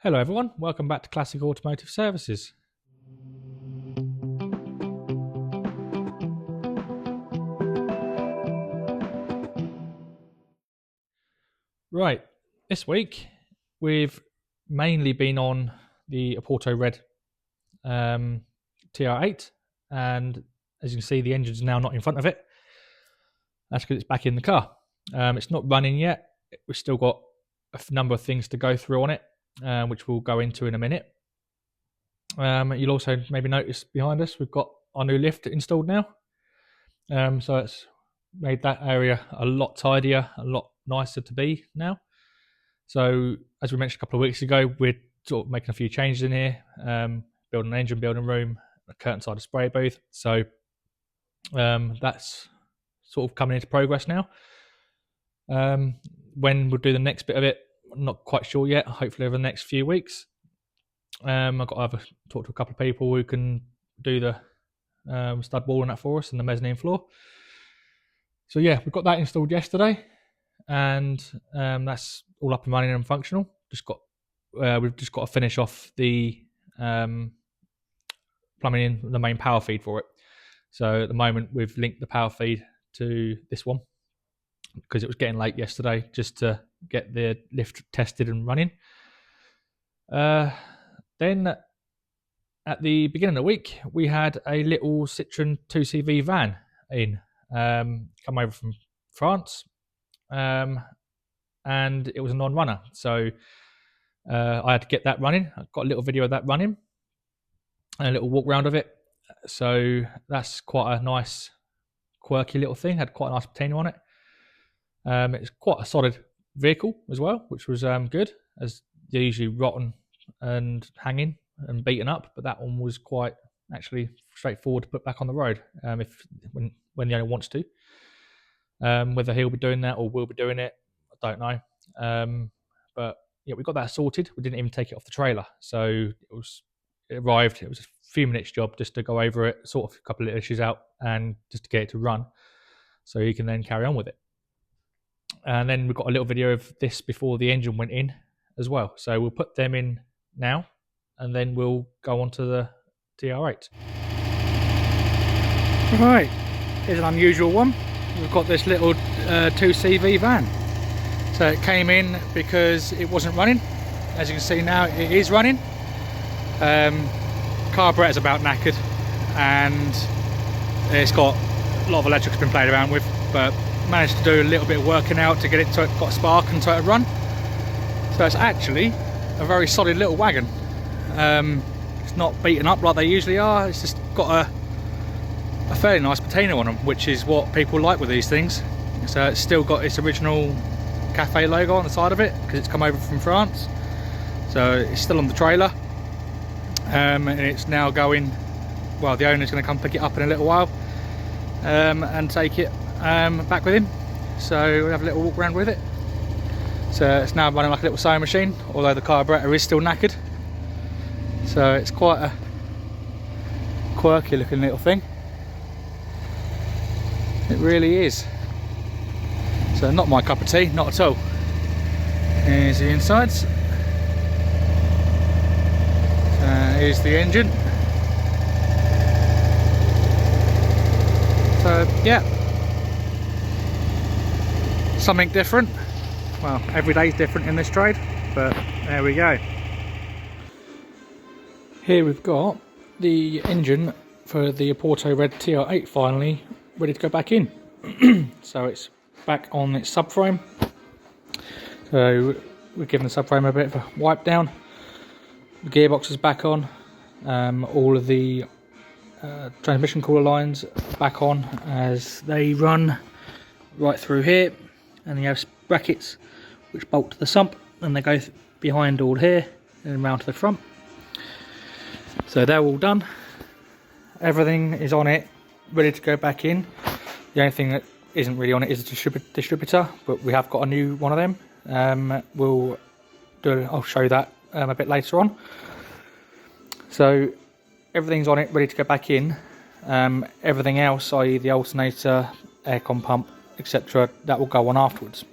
Hello everyone, welcome back to Classic Automotive Services. Right, this week we've mainly been on the Oporto Red TR8, and as you can see the engine's now not in front of it. That's because it's back in the car. It's not running yet, we've still got a number of things to go through on it, which we'll go into in a minute. You'll also maybe notice behind us we've got our new lift installed now. So it's made that area a lot tidier, a lot nicer to be now. So as we mentioned a couple of weeks ago, we're sort of making a few changes in here, building an engine building room, a curtain side of spray booth. So that's sort of coming into progress now. When we'll do the next bit of it, I'm not quite sure yet. Hopefully over the next few weeks. I've got to talk to a couple of people who can do the stud wall and that for us and the mezzanine floor. So yeah, we've got that installed yesterday, and that's all up and running and functional. We've just got to finish off the plumbing in the main power feed for it. So at the moment we've linked the power feed to this one because it was getting late yesterday, just to get the lift tested and running. Then at the beginning of the week, we had a little Citroen 2CV van in, come over from France, and it was a non-runner. So I had to get that running. I got a little video of that running and a little walk round of it. So that's quite a nice, quirky little thing. Had quite a nice patina on it. It's quite a solid vehicle as well, which was good, as they're usually rotten and hanging and beaten up, but that one was quite actually straightforward to put back on the road when the owner wants to. Whether he'll be doing that or we'll be doing it, I don't know. But yeah, we got that sorted. We didn't even take it off the trailer, so it arrived. It was a few minutes job just to go over it, sort of a couple of issues out, and just to get it to run, so you can then carry on with it. And then we've got a little video of this before the engine went in as well. So we'll put them in now, and then we'll go on to the TR8. Right, here's an unusual one. We've got this little 2CV van. So it came in because it wasn't running. As you can see now, it is running. Carburetor's about knackered, and it's got a lot of electrics been played around with, but managed to do a little bit of working out to get it to got a spark and to run. So it's actually a very solid little wagon. It's not beaten up like they usually are. It's just got a fairly nice patina on them, which is what people like with these things. So it's still got its original cafe logo on the side of it because it's come over from France. So it's still on the trailer, and it's now going. Well, the owner's going to come pick it up in a little while and take it back with him. So we'll have a little walk around with it. So it's now running like a little sewing machine, although the carburetor is still knackered. So it's quite a quirky looking little thing. It really is. So not my cup of tea, not at all. Here's the insides. Here's the engine. So yeah, something different. Well, every day's different in this trade, but there we go. Here we've got the engine for the Oporto Red TR8 finally ready to go back in. So it's back on its subframe. So we're giving the subframe a bit of a wipe down. The gearbox is back on. All of the transmission cooler lines back on, as they run right through here, and you have brackets which bolt to the sump, and they go behind all here and round to the front. So they're all done. Everything is on it, ready to go back in. The only thing that isn't really on it is the distributor, but we have got a new one of them. I'll show you that a bit later on. So everything's on it, ready to go back in. Everything else, i.e. the alternator, aircon pump, etc., that will go on afterwards.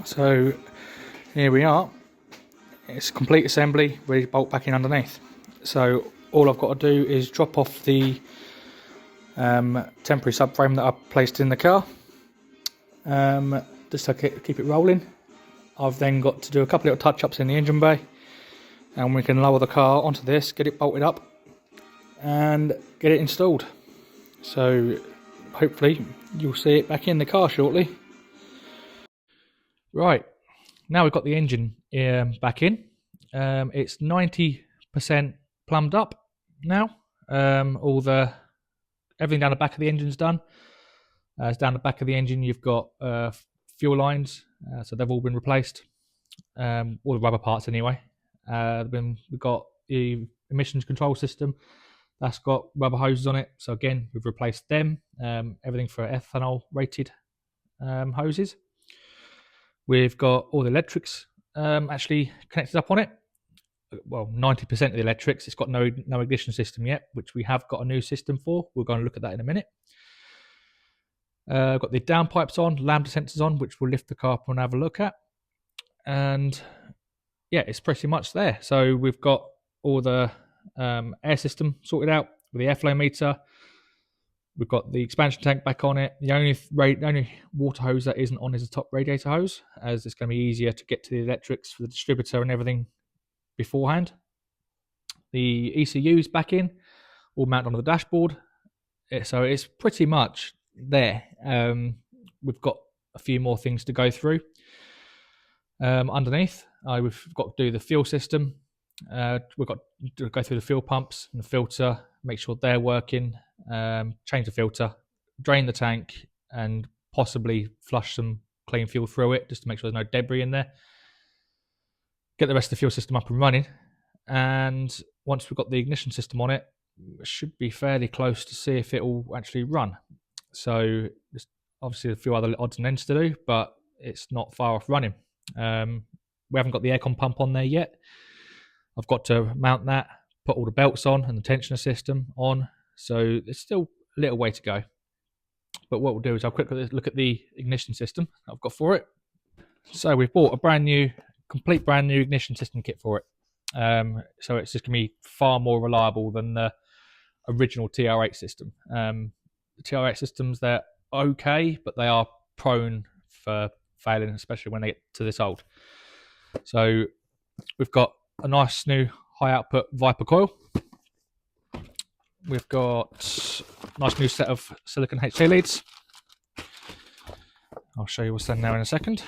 So here we are it's complete assembly, ready to bolt back in underneath. So all I've got to do is drop off the temporary subframe that I've placed in the car, just to keep it rolling. I've then got to do a couple of little touch-ups in the engine bay, and we can lower the car onto this, get it bolted up and get it installed. So hopefully you'll see it back in the car shortly. Right, now we've got the engine back in. It's 90% plumbed up now. Everything down the back of the engine's done. Down the back of the engine you've got fuel lines, so they've all been replaced. All the rubber parts anyway. We've got the emissions control system. That's got rubber hoses on it. So again, we've replaced them. Everything for ethanol rated hoses. We've got all the electrics actually connected up on it. Well, 90% of the electrics. It's got no ignition system yet, which we have got a new system for. We're going to look at that in a minute. Got the downpipes on, lambda sensors on, which we'll lift the car up and have a look at. And yeah, it's pretty much there. So we've got all the air system sorted out with the airflow meter. We've got the expansion tank back on it. The only water hose that isn't on is the top radiator hose, as it's going to be easier to get to the electrics for the distributor and everything beforehand. The ECU's back in, all mounted onto the dashboard. So it's pretty much there. We've got a few more things to go through. Underneath, we've got to do the fuel system. We've got to go through the fuel pumps and the filter, make sure they're working, change the filter, drain the tank, and possibly flush some clean fuel through it just to make sure there's no debris in there. Get the rest of the fuel system up and running, and once we've got the ignition system on it, it should be fairly close to see if it will actually run. So there's obviously a few other odds and ends to do, but it's not far off running. We haven't got the aircon pump on there yet. I've got to mount that, put all the belts on and the tensioner system on, so there's still a little way to go. But what we'll do is I'll quickly look at the ignition system I've got for it. So we've bought a complete brand new ignition system kit for it. So it's just going to be far more reliable than the original TR8 system. The TR8 systems, they're okay, but they are prone for failing, especially when they get to this old. So we've got a nice new high output Viper coil. We've got a nice new set of silicon HT leads. I'll show you what's there now in a second.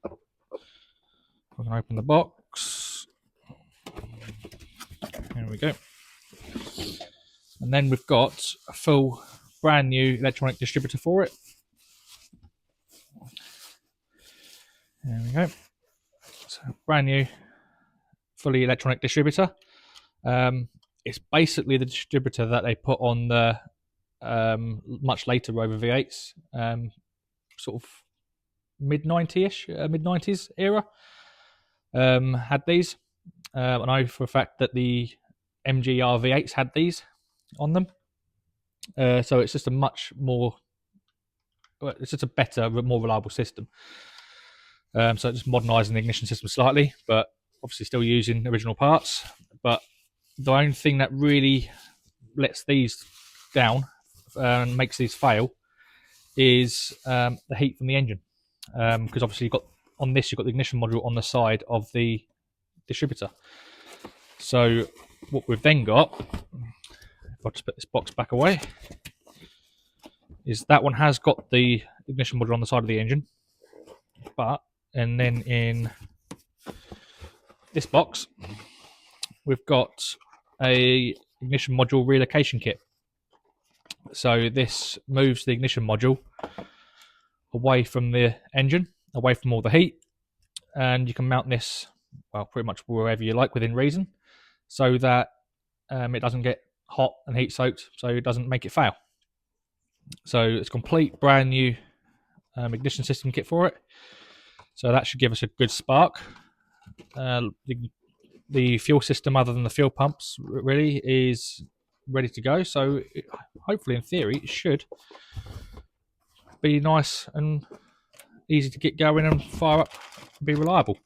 We're going to open the box. There we go. And then we've got a full brand new electronic distributor for it. There we go. So brand new, fully electronic distributor. It's basically the distributor that they put on the much later Rover V8s, sort of mid-90s era. Had these. I know for a fact that the MGR V8s had these on them. So it's just it's just a better, more reliable system. So just modernising the ignition system slightly, but obviously still using original parts. But the only thing that really lets these down and makes these fail is the heat from the engine. Because obviously you've got the ignition module on the side of the distributor. So what we've then got, if I just put this box back away, is that one has got the ignition module on the side of the engine, and then in this box we've got a ignition module relocation kit. So this moves the ignition module away from the engine, away from all the heat, and you can mount this, well, pretty much wherever you like within reason, so that it doesn't get hot and heat soaked, so it doesn't make it fail. So it's a complete brand new ignition system kit for it. So that should give us a good spark. The fuel system, other than the fuel pumps, really is ready to go. So hopefully, in theory, it should be nice and easy to get going and fire up and be reliable.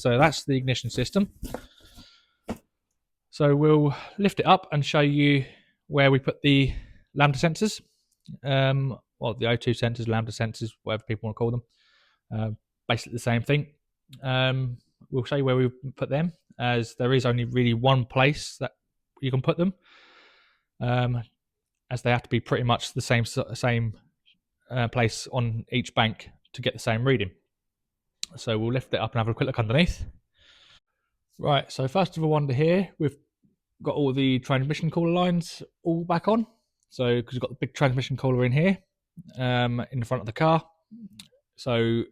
So that's the ignition system. So we'll lift it up and show you where we put the lambda sensors. Well, the O2 sensors, lambda sensors, whatever people want to call them. Basically the same thing. We'll show you where we put them, as there is only really one place that you can put them, as they have to be pretty much the same place on each bank to get the same reading. So we'll lift it up and have a quick look underneath. Right, so first of all, under here, we've got all the transmission cooler lines all back on. So because we've got the big transmission cooler in here, in the front of the car. So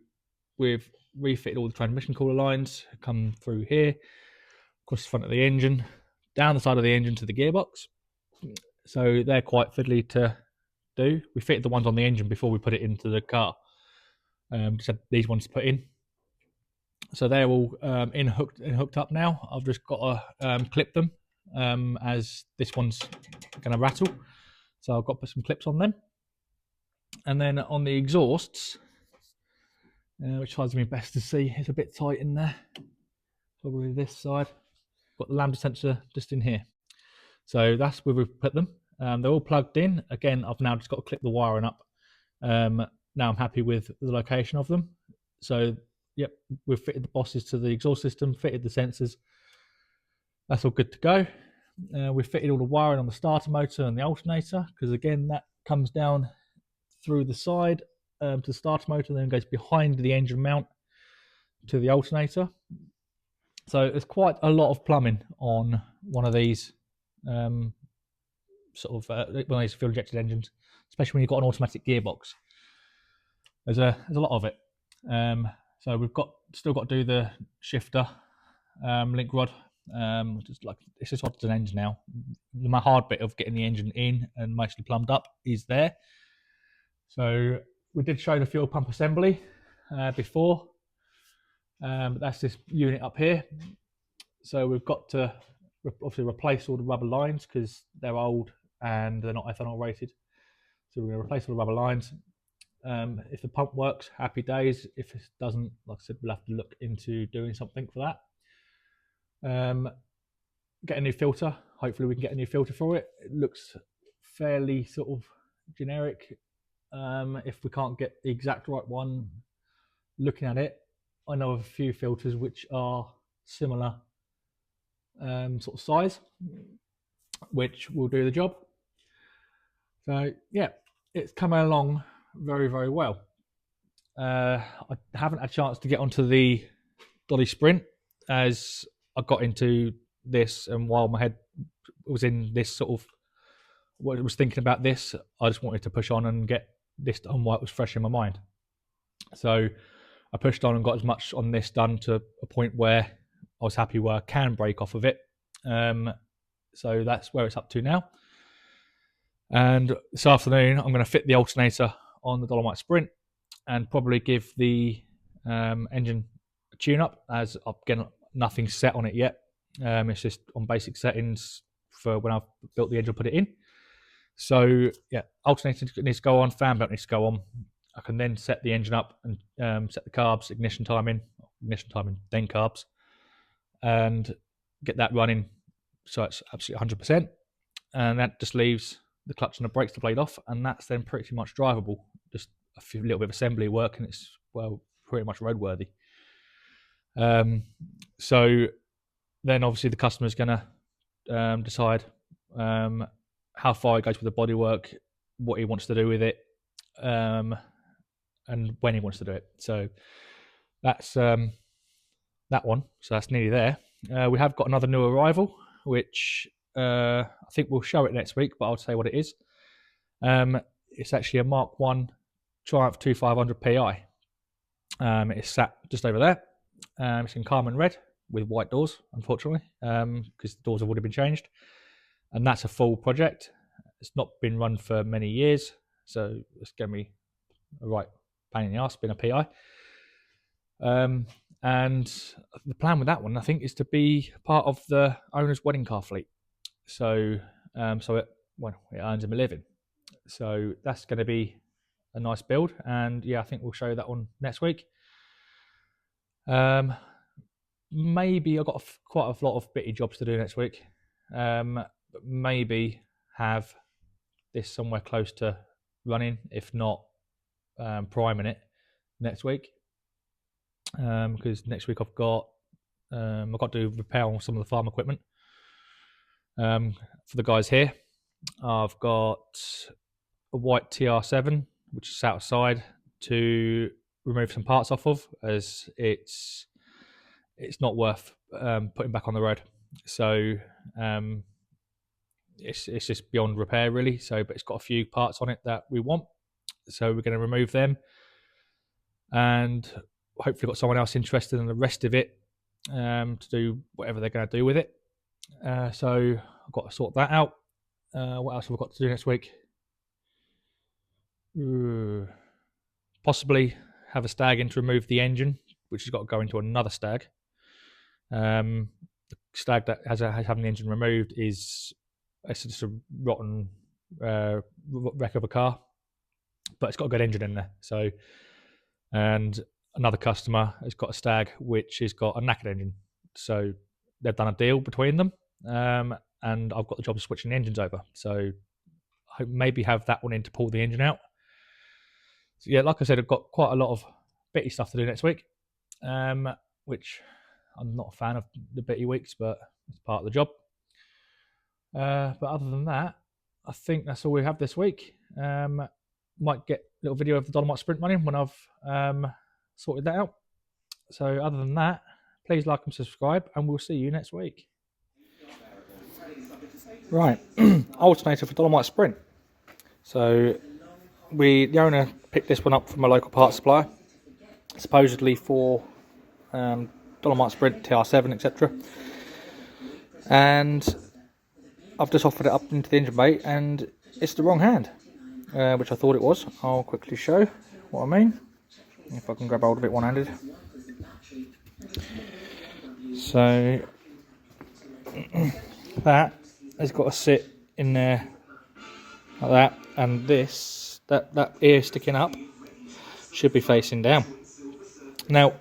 we've refitted all the transmission cooler lines, come through here, across the front of the engine, down the side of the engine to the gearbox. So they're quite fiddly to do. We fitted the ones on the engine before we put it into the car. Just had these ones to put in. So they're all hooked up now. I've just got to clip them, as this one's going to rattle. So I've got to put some clips on them. And then on the exhausts, which side's me best to see, it's a bit tight in there. Probably this side. Got the lambda sensor just in here. So that's where we've put them. They're all plugged in. Again, I've now just got to clip the wiring up. Now I'm happy with the location of them. So, yep, we've fitted the bosses to the exhaust system, fitted the sensors. That's all good to go. We've fitted all the wiring on the starter motor and the alternator, because again, that comes down through the side to the starter motor, then goes behind the engine mount to the alternator. So there's quite a lot of plumbing on one of these one of these fuel injected engines, especially when you've got an automatic gearbox. There's a lot of it. So we've still got to do the shifter link rod. It's just hot as an engine now. My hard bit of getting the engine in and mostly plumbed up is there. So we did show the fuel pump assembly before, but that's this unit up here. So we've got to obviously replace all the rubber lines because they're old and they're not ethanol rated. So we're going to replace all the rubber lines. If the pump works, happy days. If it doesn't, like I said, we'll have to look into doing something for that. Get a new filter. Hopefully we can get a new filter for it. It looks fairly sort of generic. If we can't get the exact right one, looking at it, I know of a few filters which are similar sort of size, which will do the job. So yeah, it's coming along very, very well. I haven't had a chance to get onto the Dolly Sprint, as I got into this, and while my head was in this sort of, what I was thinking about this, I just wanted to push on and get this done while it was fresh in my mind. So I pushed on and got as much on this done to a point where I was happy where I can break off of it. So that's where it's up to now. And this afternoon, I'm going to fit the alternator on the Dolomite Sprint and probably give the engine a tune-up, as I've got nothing set on it yet. It's just on basic settings for when I've built the engine, put it in. So yeah, alternator needs to go on, fan belt needs to go on. I can then set the engine up and set the carbs, ignition timing, then carbs, and get that running so it's absolutely 100%. And that just leaves the clutch and the brakes to blade off, and that's then pretty much drivable. Just a little bit of assembly work, and it's pretty much roadworthy. So then obviously the customer's going to decide how far he goes with the bodywork, what he wants to do with it, and when he wants to do it. So that's that one. So that's nearly there. We have got another new arrival, which I think we'll show it next week, but I'll tell you what it is. It's actually a Mark 1 Triumph 2500 PI. It's sat just over there. It's in Carmen red with white doors, unfortunately, because the doors have already been changed. And that's a full project. It's not been run for many years, so it's going to be a right pain in the arse being a PI. And the plan with that one, I think, is to be part of the owner's wedding car fleet. So it earns him a living. So that's going to be a nice build, and yeah, I think we'll show that one next week. maybe I've got quite a lot of bitty jobs to do next week. But maybe have this somewhere close to running, if not priming it next week. Because next week I've got to do repair on some of the farm equipment for the guys here. I've got a white TR7 which is outside to remove some parts off of, as it's not worth putting back on the road. So it's just beyond repair really. So, but it's got a few parts on it that we want, so we're going to remove them, and hopefully got someone else interested in the rest of it to do whatever they're going to do with it. So I've got to sort that out. What else have I got to do next week? Possibly have a stag in to remove the engine, which has got to go into another stag. The stag that has having the engine removed it's just a rotten wreck of a car, but it's got a good engine in there. So, and another customer has got a stag which has got a knackered engine. So they've done a deal between them, and I've got the job of switching the engines over. So I hope maybe have that one in to pull the engine out. So yeah, like I said, I've got quite a lot of bitty stuff to do next week, which I'm not a fan of the bitty weeks, but it's part of the job. But other than that, I think that's all we have this week. Might get a little video of the Dolomite Sprint running when I've sorted that out. So other than that, please like and subscribe, and we'll see you next week. Right, alternator for Dolomite Sprint. So the owner picked this one up from a local parts supplier, supposedly for Dolomite Sprint, TR7, etc. And I've just offered it up into the engine bay, and it's the wrong hand, which I thought it was. I'll quickly show what I mean, if I can grab hold of it one-handed. So that has got to sit in there like that, and that ear sticking up should be facing down. Now,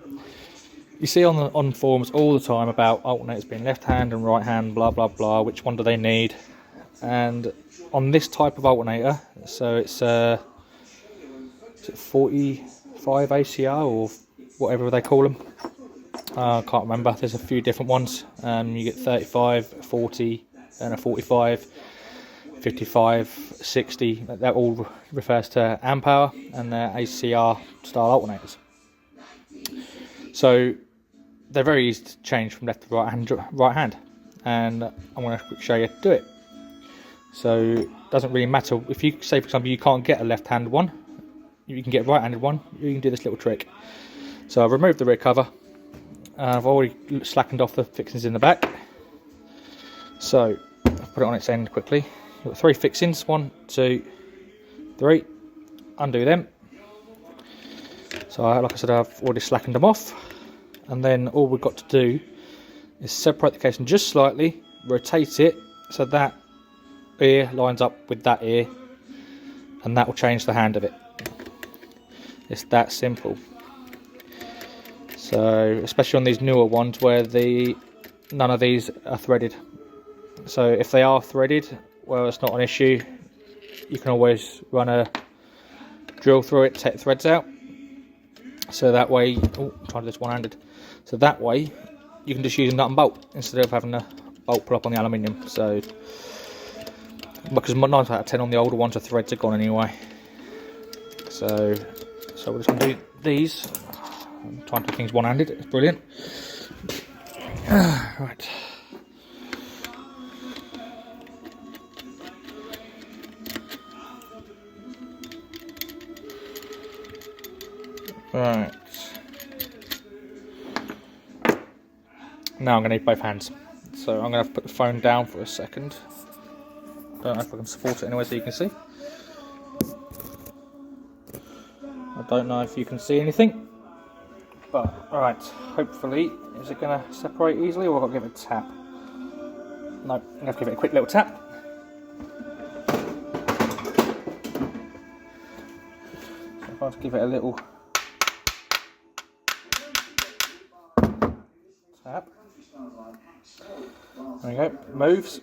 you see on forums all the time about alternators being left hand and right hand, blah blah blah, which one do they need? And on this type of alternator, so it's 45 ACR or whatever they call them, I can't remember, there's a few different ones. You get 35, 40 and a 45, 55, 60, that all refers to amp hour, and they're ACR style alternators. So they're very easy to change from left to right hand, and I'm going to show you how to do it. So it doesn't really matter if you say, for example, you can't get a left hand one, you can get a right handed one, you can do this little trick. So I've removed the rear cover, and I've already slackened off the fixings in the back. So I've put it on its end quickly. You've got 3 fixings, 1, 2, 3, undo them. So like I said, I've already slackened them off, and then all we've got to do is separate the casing just slightly, rotate it so that ear lines up with that ear, and that will change the hand of it. It's that simple. So especially on these newer ones where none of these are threaded. So if they are threaded, well, it's not an issue. You can always run a drill through it, take the threads out. So that way, I'm trying to do this one-handed. So that way, you can just use a nut and bolt instead of having a bolt pull up on the aluminium. So, because 9 out of 10 on the older ones, the threads are gone anyway. So we're just going to do these. I'm trying to do things one-handed. It's brilliant. Right. Right. Now I'm going to need both hands. So I'm going to have to put the phone down for a second. Don't know if I can support it anyway so you can see. I don't know if you can see anything. But, alright, hopefully, is it going to separate easily, or I've got to give it a tap? No, I'm going to have to give it a quick little tap. So if I have to give it a little tab. There we go, it moves.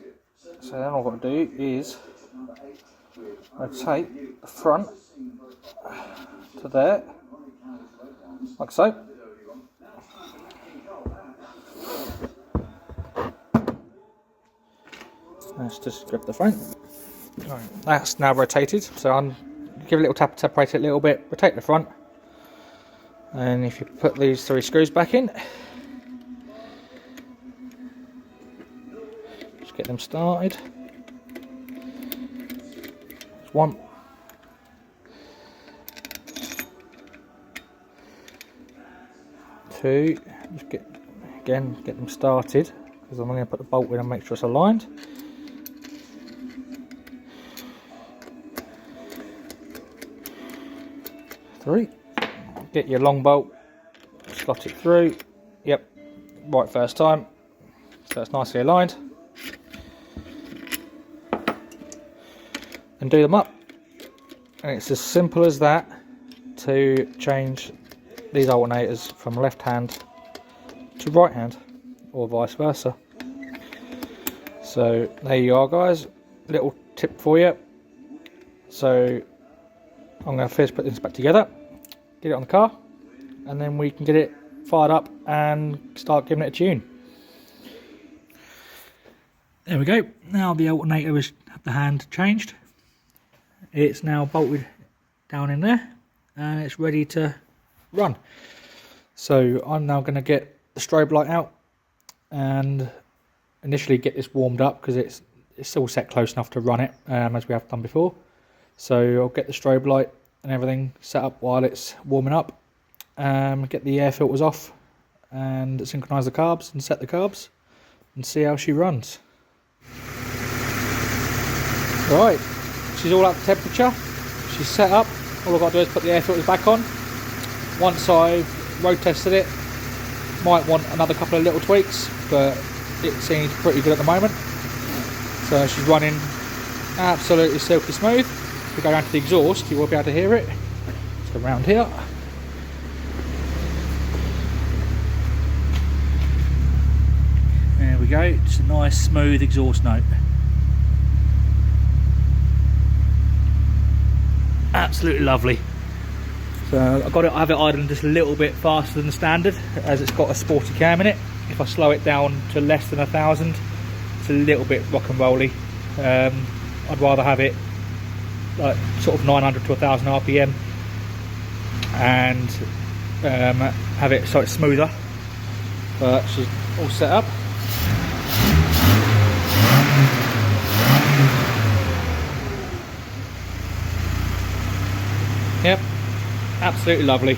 So then all I've got to do is rotate the front to there, like so. Let's just grab the front. Right, that's now rotated, so I'm give a little tap to separate it a little bit, rotate the front, and if you put these 3 screws back in, just get them started. There's 1, 2, just get them started, because I'm going to put the bolt in and make sure it's aligned. 3, get your long bolt, slot it through, yep, right first time, so it's nicely aligned, and do them up, and it's as simple as that to change these alternators from left hand to right hand, or vice versa. So there you are guys, little tip for you. So I'm going to first put this back together, get it on the car, and then we can get it fired up and start giving it a tune. There we go, now the alternator has the hand changed. It's now bolted down in there and it's ready to run. So I'm now going to get the strobe light out and initially get this warmed up, because it's still set close enough to run it as we have done before. So I'll get the strobe light and everything set up while it's warming up, get the air filters off and synchronise the carbs and set the carbs and see how she runs. Right, she's all up to temperature, she's set up, all I've got to do is put the air filters back on. Once I've road tested it, might want another couple of little tweaks, but it seems pretty good at the moment. So she's running absolutely silky smooth. If we go down to the exhaust, you will be able to hear it. So around here. There we go, it's a nice smooth exhaust note. Absolutely lovely. So I have it idling just a little bit faster than standard, as it's got a sporty cam in it. If I slow it down to less than 1,000, it's a little bit rock and rolly. I'd rather have it like sort of 900 to 1,000 RPM and have it so it's smoother. But she's all set up. Yep, absolutely lovely.